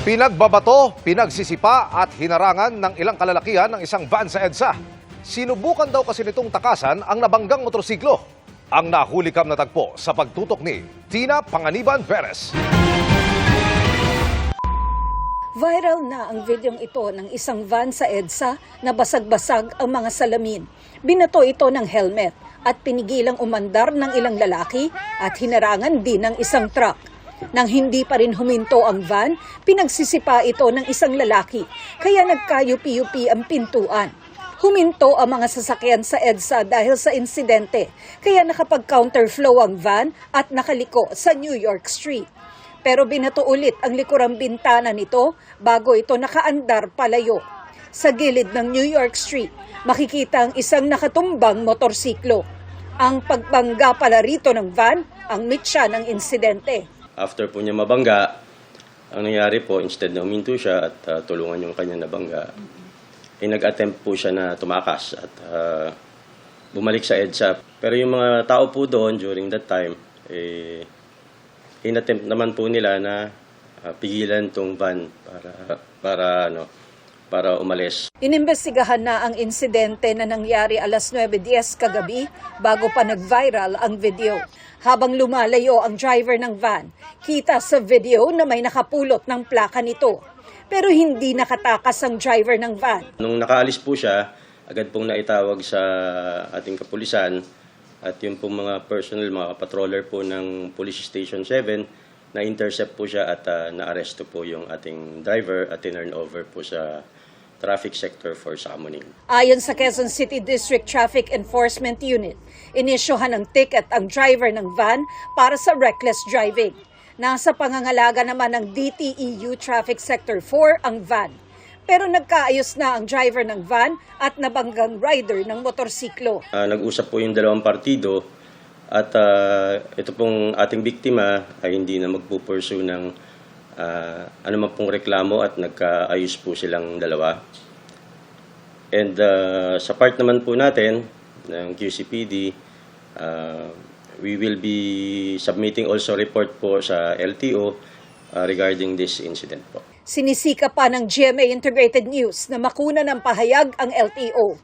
Pinagbabato, pinagsisipa at hinarangan ng ilang kalalakihan ng isang van sa EDSA. Sinubukan daw kasi nitong takasan ang nabanggang motorsiklo. Ang nahulikam na tagpo sa pagtutok ni Tina Panganiban Perez. Viral na ang videong ito ng isang van sa EDSA na basag-basag ang mga salamin. Binato ito ng helmet at pinigilang umandar ng ilang lalaki at hinarangan din ng isang truck. Nang hindi pa rin huminto ang van, pinagsisipa ito ng isang lalaki, kaya nagkayupi-yupi ang pintuan. Huminto ang mga sasakyan sa EDSA dahil sa insidente, kaya nakapag-counterflow ang van at nakaliko sa New York Street. Pero binato ulit ang likurang bintana nito bago ito nakaandar palayo. Sa gilid ng New York Street, makikita ang isang nakatumbang motorsiklo. Ang pagbangga pala rito ng van ang mitya ng insidente. After po niya mabangga, ang nangyari po, instead na huminto siya at tulungan yung kanya nabangga, nag-attempt po siya na tumakas at bumalik sa EDSA. Pero yung mga tao po doon during that time, in-attempt naman po nila na pigilan tong van para umalis. Inimbestigahan na ang insidente na nangyari alas 9:10 kagabi bago pa nag-viral ang video. Habang lumalayo ang driver ng van, kita sa video na may nakapulot ng plaka nito. Pero hindi nakatakas ang driver ng van. Nung nakaalis po siya, agad pong naitawag sa ating kapulisan at yung pong mga personnel, mga patroller po ng Police Station 7, na-intercept po siya at na-aresto po yung ating driver at tinurn over po sa traffic sector for summoning. Ayon sa Quezon City District Traffic Enforcement Unit, inisyuhan ng ticket ang driver ng van para sa reckless driving. Nasa pangangalaga naman ng DTEU Traffic Sector 4 ang van. Pero nagkaayos na ang driver ng van at nabanggang rider ng motorsiklo. Nag-usap po yung dalawang partido at ito pong ating biktima ay hindi na magpupursue ng anuman pong reklamo at nagkaayos po silang dalawa. And sa part naman po natin ng QCPD, we will be submitting also report po sa LTO regarding this incident po. Sinisika pa ng GMA Integrated News na makuna ng pahayag ang LTO.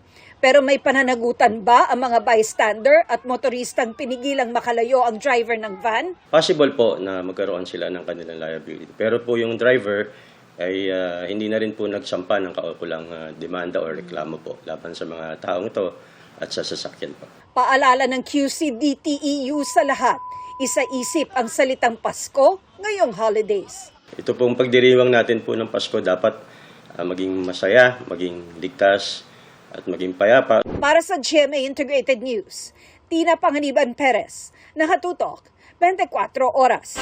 Pero may pananagutan ba ang mga bystander at motoristang pinigilang makalayo ang driver ng van? Possible po na magkaroon sila ng kanilang liability. Pero po yung driver ay hindi na rin po nagsampa ng kaukulang demanda o reklamo po laban sa mga taong ito at sa sasakyan po. Paalala ng QCDTEU sa lahat, isa-isip ang salitang Pasko ngayong holidays. Ito pong pagdiriwang natin po ng Pasko dapat maging masaya, maging ligtas, at maging payapa. Para sa GMA Integrated News, Tina Panganiban Perez, nakatutok 24 oras.